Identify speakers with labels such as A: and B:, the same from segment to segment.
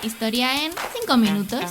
A: Historia en 5 minutos.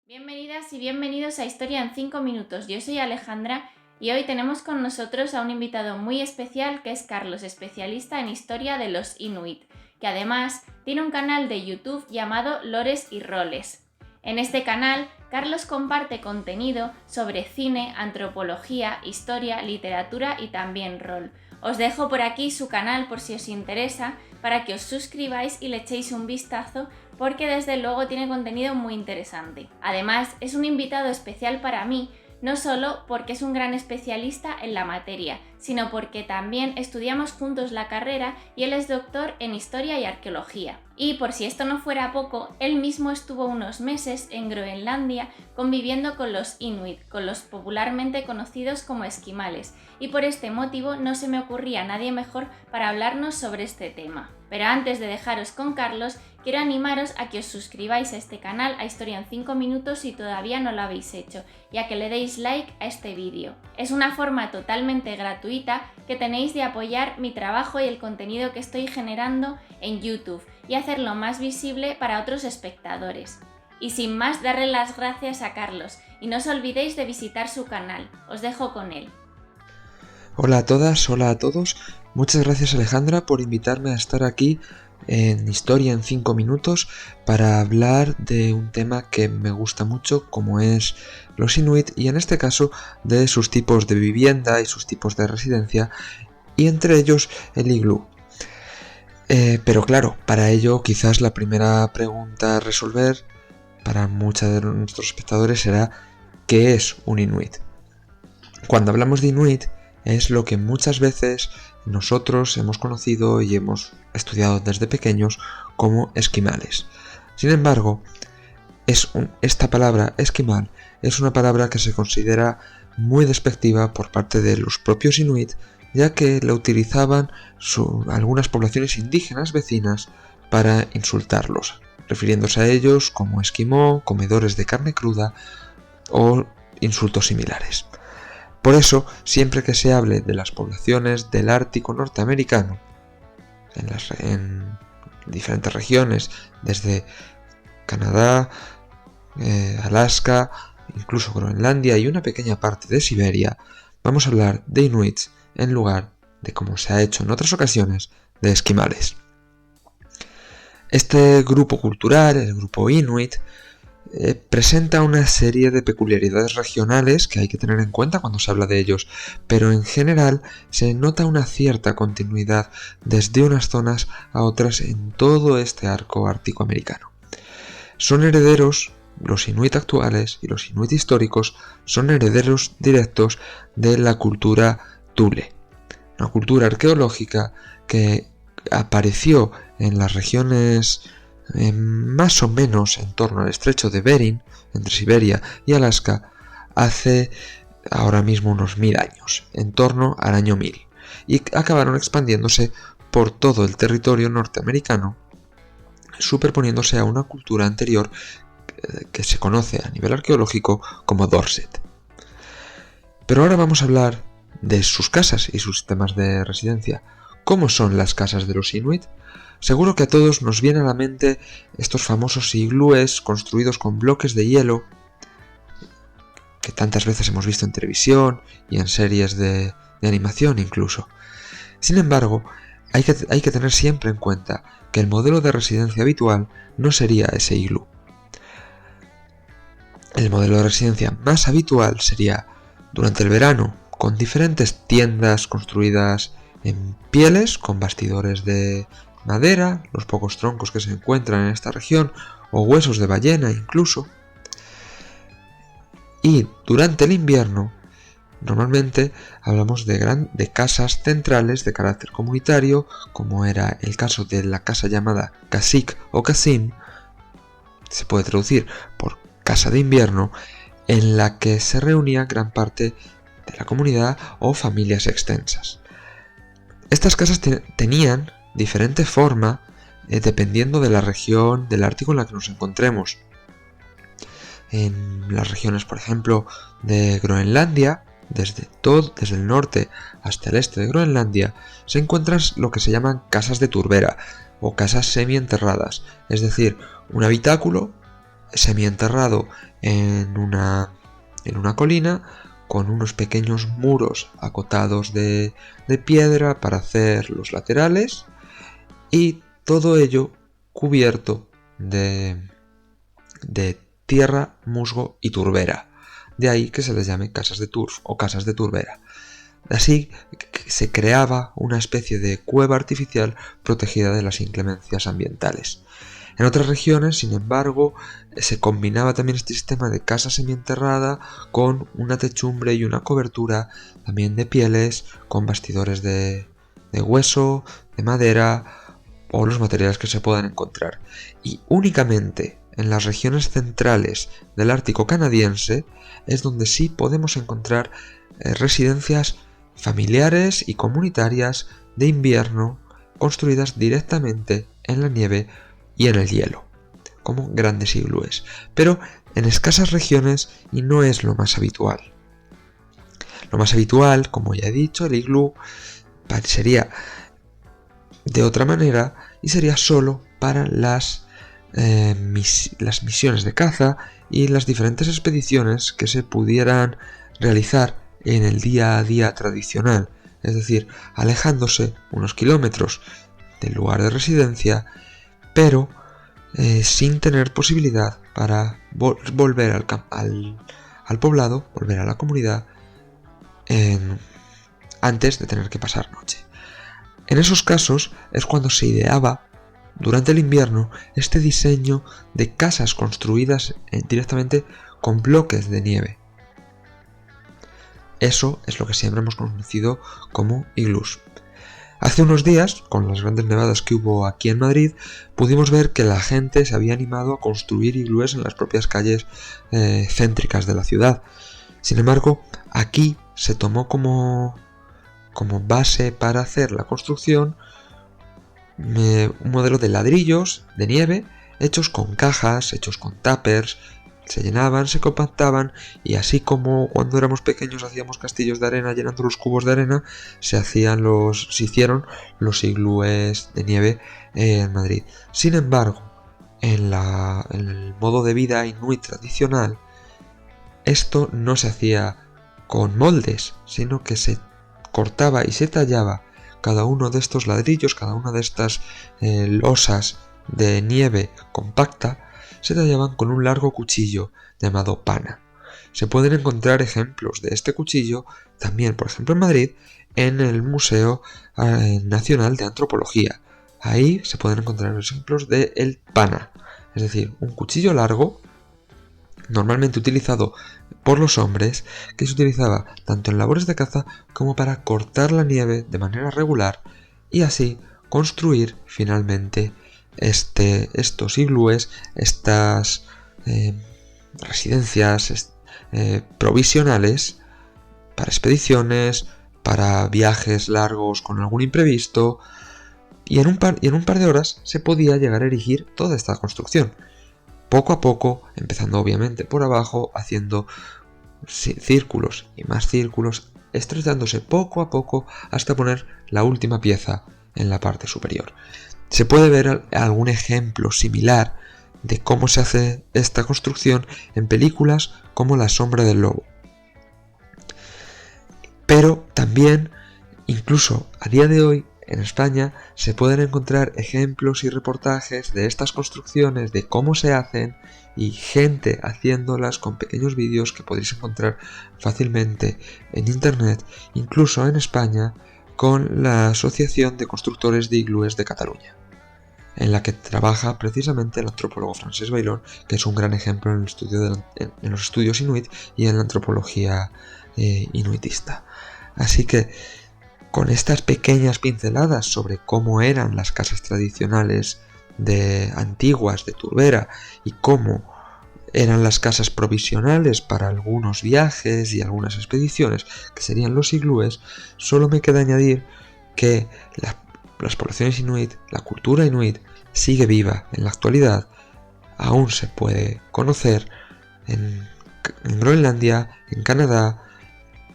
B: Bienvenidas y bienvenidos a Historia en 5 minutos. Yo soy Alejandra y hoy tenemos con nosotros a un invitado muy especial que es Carlos, especialista en historia de los Inuit, que además tiene un canal de YouTube llamado Lores y Roles. En este canal, Carlos comparte contenido sobre cine, antropología, historia, literatura y también rol. Os dejo por aquí su canal por si os interesa, para que os suscribáis y le echéis un vistazo, porque desde luego tiene contenido muy interesante. Además, es un invitado especial para mí, no solo porque es un gran especialista en la materia, sino porque también estudiamos juntos la carrera y él es doctor en Historia y Arqueología. Y por si esto no fuera poco, él mismo estuvo unos meses en Groenlandia conviviendo con los Inuit, con los popularmente conocidos como esquimales, y por este motivo no se me ocurría nadie mejor para hablarnos sobre este tema. Pero antes de dejaros con Carlos, quiero animaros a que os suscribáis a este canal, a Historia en 5 minutos, si todavía no lo habéis hecho, y a que le deis like a este vídeo. Es una forma totalmente gratuita que tenéis de apoyar mi trabajo y el contenido que estoy generando en YouTube, y hacerlo más visible para otros espectadores. Y sin más, darle las gracias a Carlos, y no os olvidéis de visitar su canal. Os dejo con él.
C: Hola a todas, hola a todos. Muchas gracias Alejandra por invitarme a estar aquí en Historia en 5 minutos para hablar de un tema que me gusta mucho, como es los Inuit, y en este caso de sus tipos de vivienda y sus tipos de residencia, y entre ellos el iglú. Pero claro, para ello quizás la primera pregunta a resolver para muchos de nuestros espectadores será ¿qué es un Inuit? Cuando hablamos de Inuit es lo que muchas veces nosotros hemos conocido y hemos estudiado desde pequeños como esquimales. Sin embargo, esta palabra esquimal es una palabra que se considera muy despectiva por parte de los propios Inuit, ya que la utilizaban algunas poblaciones indígenas vecinas para insultarlos, refiriéndose a ellos como esquimó, comedores de carne cruda o insultos similares. Por eso, siempre que se hable de las poblaciones del Ártico norteamericano, en diferentes regiones, desde Canadá, Alaska, incluso Groenlandia y una pequeña parte de Siberia, vamos a hablar de Inuits en lugar de, como se ha hecho en otras ocasiones, de esquimales. Este grupo cultural, el grupo Inuit, presenta una serie de peculiaridades regionales que hay que tener en cuenta cuando se habla de ellos, pero en general se nota una cierta continuidad desde unas zonas a otras en todo este arco ártico americano. Son herederos, los Inuit actuales y los Inuit históricos son herederos directos de la cultura Thule, una cultura arqueológica que apareció en las regiones más o menos en torno al estrecho de Bering, entre Siberia y Alaska, hace ahora mismo unos 1000 años, en torno al año 1000, y acabaron expandiéndose por todo el territorio norteamericano, superponiéndose a una cultura anterior que se conoce a nivel arqueológico como Dorset. Pero ahora vamos a hablar de sus casas y sus sistemas de residencia. ¿Cómo son las casas de los Inuit? Seguro que a todos nos viene a la mente estos famosos iglúes construidos con bloques de hielo que tantas veces hemos visto en televisión y en series de animación incluso. Sin embargo, hay que tener siempre en cuenta que el modelo de residencia habitual no sería ese iglú. El modelo de residencia más habitual sería durante el verano, con diferentes tiendas construidas en pieles, con bastidores de madera, los pocos troncos que se encuentran en esta región, o huesos de ballena incluso. Y durante el invierno, normalmente hablamos de casas centrales de carácter comunitario, como era el caso de la casa llamada cacique o casim, se puede traducir por casa de invierno, en la que se reunía gran parte de la comunidad o familias extensas. Estas casas tenían diferente forma dependiendo de la región del Ártico en la que nos encontremos. En las regiones, por ejemplo, de Groenlandia, desde el norte hasta el este de Groenlandia, se encuentran lo que se llaman casas de turbera, o casas semienterradas, es decir, un habitáculo semienterrado en una colina con unos pequeños muros acotados de piedra para hacer los laterales y todo ello cubierto de tierra, musgo y turbera. De ahí que se les llame casas de turf o casas de turbera. Así se creaba una especie de cueva artificial protegida de las inclemencias ambientales. En otras regiones, sin embargo, se combinaba también este sistema de casa semienterrada con una techumbre y una cobertura también de pieles, con bastidores de hueso, de madera o los materiales que se puedan encontrar. Y únicamente en las regiones centrales del Ártico canadiense es donde sí podemos encontrar residencias familiares y comunitarias de invierno construidas directamente en la nieve y en el hielo, como grandes iglúes, pero en escasas regiones y no es lo más habitual. Lo más habitual, como ya he dicho, el iglú sería de otra manera y sería solo para las misiones de caza y las diferentes expediciones que se pudieran realizar en el día a día tradicional, es decir, alejándose unos kilómetros del lugar de residencia, pero sin tener posibilidad para volver al poblado, volver a la comunidad antes de tener que pasar noche. En esos casos es cuando se ideaba durante el invierno este diseño de casas construidas directamente con bloques de nieve. Eso es lo que siempre hemos conocido como iglús. Hace unos días, con las grandes nevadas que hubo aquí en Madrid, pudimos ver que la gente se había animado a construir iglúes en las propias calles céntricas de la ciudad. Sin embargo, aquí se tomó como base para hacer la construcción un modelo de ladrillos de nieve hechos con cajas, hechos con tuppers. Se llenaban, se compactaban y así como cuando éramos pequeños hacíamos castillos de arena llenando los cubos de arena, se hicieron los iglúes de nieve en Madrid. Sin embargo, en el modo de vida inuit tradicional, esto no se hacía con moldes, sino que se cortaba y se tallaba cada uno de estos ladrillos, cada una de estas losas de nieve compacta, se tallaban con un largo cuchillo llamado pana. Se pueden encontrar ejemplos de este cuchillo también, por ejemplo, en Madrid, en el Museo Nacional de Antropología. Ahí se pueden encontrar ejemplos del pana, es decir, un cuchillo largo, normalmente utilizado por los hombres, que se utilizaba tanto en labores de caza como para cortar la nieve de manera regular y así construir finalmente estos iglúes, estas residencias provisionales para expediciones, para viajes largos con algún imprevisto, y en un par de horas se podía llegar a erigir toda esta construcción. Poco a poco, empezando obviamente por abajo, haciendo círculos y más círculos, estrechándose poco a poco hasta poner la última pieza en la parte superior. Se puede ver algún ejemplo similar de cómo se hace esta construcción en películas como La sombra del lobo. Pero también, incluso a día de hoy, en España se pueden encontrar ejemplos y reportajes de estas construcciones, de cómo se hacen y gente haciéndolas con pequeños vídeos que podéis encontrar fácilmente en internet, incluso en España, con la Asociación de Constructores de Iglúes de Cataluña, en la que trabaja precisamente el antropólogo Francesc Bailón, que es un gran ejemplo en los estudios inuit y en la antropología inuitista. Así que, con estas pequeñas pinceladas sobre cómo eran las casas tradicionales antiguas de turbera y cómo eran las casas provisionales para algunos viajes y algunas expediciones, que serían los iglúes, solo me queda añadir que las poblaciones inuit, la cultura inuit, sigue viva en la actualidad. Aún se puede conocer en Groenlandia, en Canadá,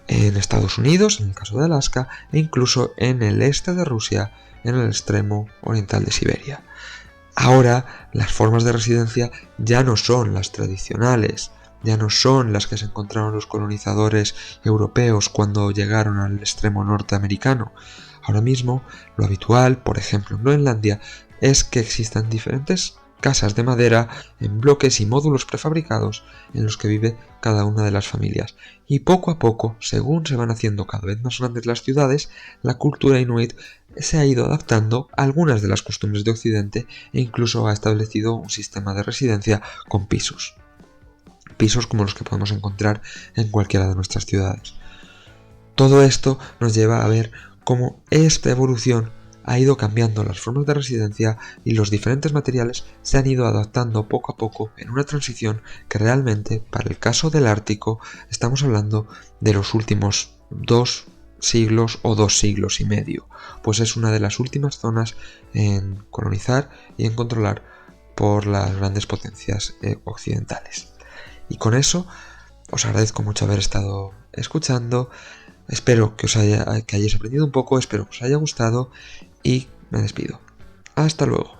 C: en Estados Unidos, en el caso de Alaska, e incluso en el este de Rusia, en el extremo oriental de Siberia. Ahora las formas de residencia ya no son las tradicionales, ya no son las que se encontraron los colonizadores europeos cuando llegaron al extremo norteamericano. Ahora mismo lo habitual, por ejemplo en Groenlandia, es que existan diferentes casas de madera en bloques y módulos prefabricados en los que vive cada una de las familias. Y poco a poco, según se van haciendo cada vez más grandes las ciudades, la cultura inuit se ha ido adaptando a algunas de las costumbres de Occidente e incluso ha establecido un sistema de residencia con pisos. Pisos como los que podemos encontrar en cualquiera de nuestras ciudades. Todo esto nos lleva a ver cómo esta evolución ha ido cambiando las formas de residencia y los diferentes materiales se han ido adaptando poco a poco en una transición que realmente, para el caso del Ártico, estamos hablando de los últimos 2 siglos o 2 siglos y medio, pues es una de las últimas zonas en colonizar y en controlar por las grandes potencias occidentales. Y con eso os agradezco mucho haber estado escuchando. Espero que hayáis aprendido un poco, espero que os haya gustado y me despido. Hasta luego.